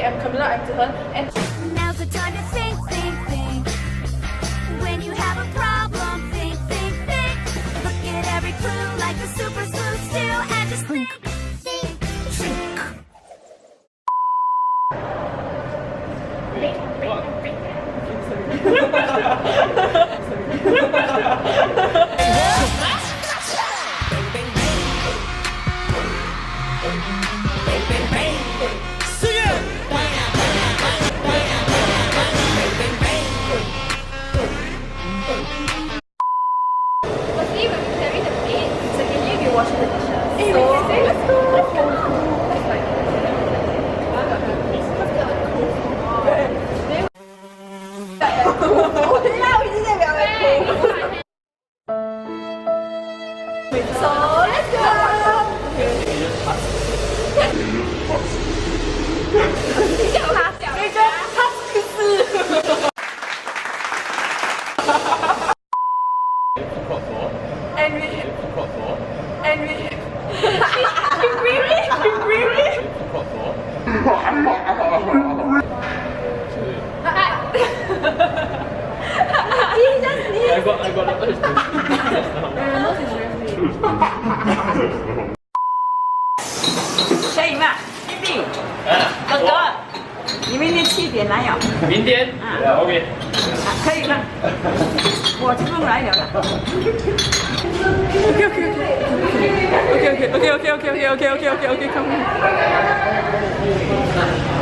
Okay, I'm Camilla, I'm Zihan, and Now's the time to think, think, think. When you have a problem, think, think, think. Look at every clue like the super sleuths do, and just think, think, think. firstly, when we clearing the plate, secondly, we're washing the dishes. Hey, so, let's go. It's like, so let's go. And we I got a touch to 小颖嘛，弟弟，哥哥，你明天7点来呀？明天，OK，可以了，我就不用来了。OK，come on。